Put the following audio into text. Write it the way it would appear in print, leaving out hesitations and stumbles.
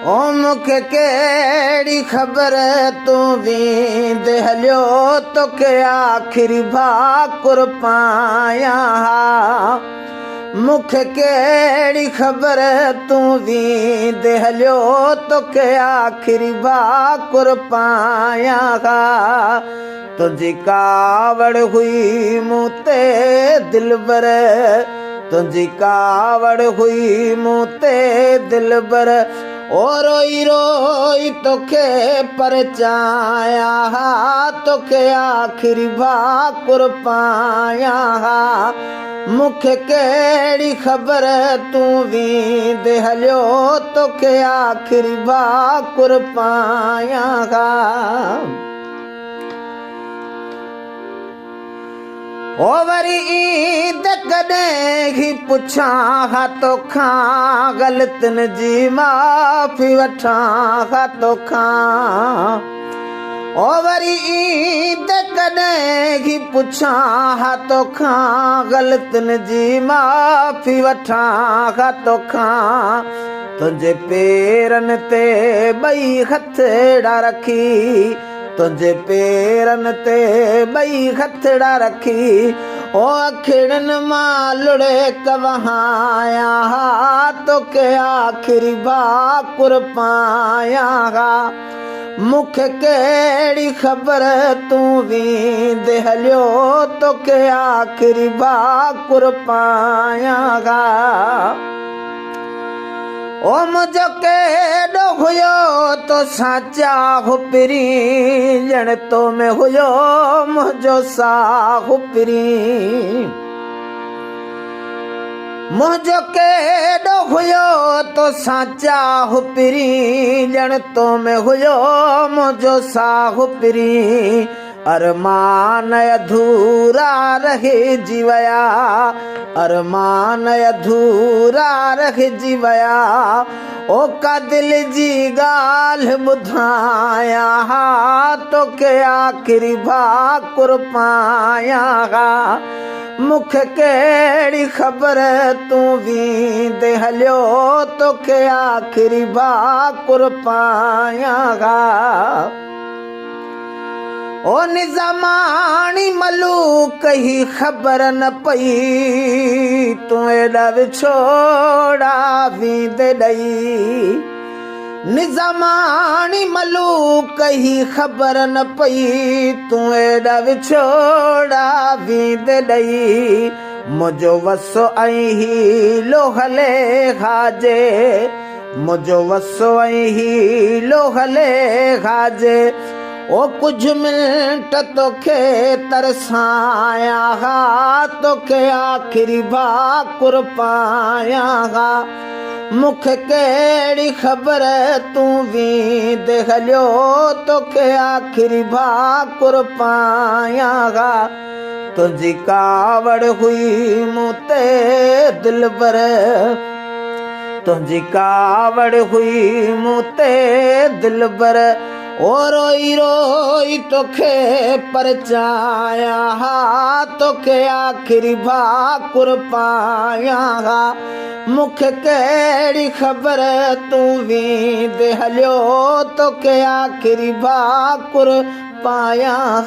ओ मूंखे कहिड़ी ख़बर तूं वेंदे हलियो तोखे आख़िरी भाकुर पायां मूंखे कहिड़ी ख़बर तूं वेंदे हलियो तोखे आख़िरी भाकुर पायां तुंहिंजी कावड़ हुई मूं ते दिलबर तुंहिंजी कावड़ हुई मूं ते दिलबर ओ रोई रोई तोखे परचाया तोखे आख़िरी भाकुर पायां मूंखे कहिड़ी ख़बर तूं वेंदे हलियो तोखे आख़िरी भाकुर पायां ओ वरी ईद कॾहिं ही पुछां तोखां ग़लतियुनि जी माफ़ी वठां तोखां ओ वरी ईद कॾहिं ही पुछां तोखां ग़लतियुनि जी माफ़ी वठां तोखां तुंहिंजे पेरनि ते ॿई हथड़ा रखी तुंहिंजे पेरनि ते ॿई हथड़ा रखी ओ अखिड़नि मां लुड़े कवहाया तोखे आख़िरी भाकुर पायां मूंखे कहिड़ी ख़बर तूं वेंदे हलियो तोखे आख़िरी भाकुर पायां ओ मुंहिंजो केॾो हुयो तोसां चाहु पिरी ॼण तो में हुयो मुंहिंजो साहु पिरी मुंहिंजो केॾो हुयो तोसां चाहु पिरी ॼण तो में हुयो मुंहिंजो साहु पिरी अरमान अधूरा रहिजी विया अरमान अधूरा रहिजी विया ओ का दिल जी ॻाल्हि ॿुधायां तोखे आख़िरी भाकुर पायां मूंखे कहिड़ी ख़बर तूं वेंदे हलियो तोखे आख़िरी भाकुर पायां ओ निज़ामाणी मलूक ही ख़बर न पई तूं एॾा विछोड़ा वेंदे ॾई निज़ामाणी मलूक ही ख़बर न पई तूं एॾा विछोड़ा वेंदे ॾई मुंहिंजो वसो ऐं हीलो हले खाजे मुंहिंजो वसो ऐं हीलो हले खाजे ओ कुझु मिंट तोखे तरसायां तोखे आख़िरी भाकुर पायां मूंखे कहिड़ी ख़बर तूं वेंदे हलियो तोखे आख़िरी भाकुर पायां तुंहिंजी कावड़ हुई मूं ते दिलबर तुंहिंजी कावड़ हुई मूं ते दिलबर ओ रोई रोई तोखे परचाया तोखे आख़िरी भाकुर पायां मूंखे कहिड़ी ख़बर तूं वेंदे हलियो तोखे आख़िरी भाकुर पायां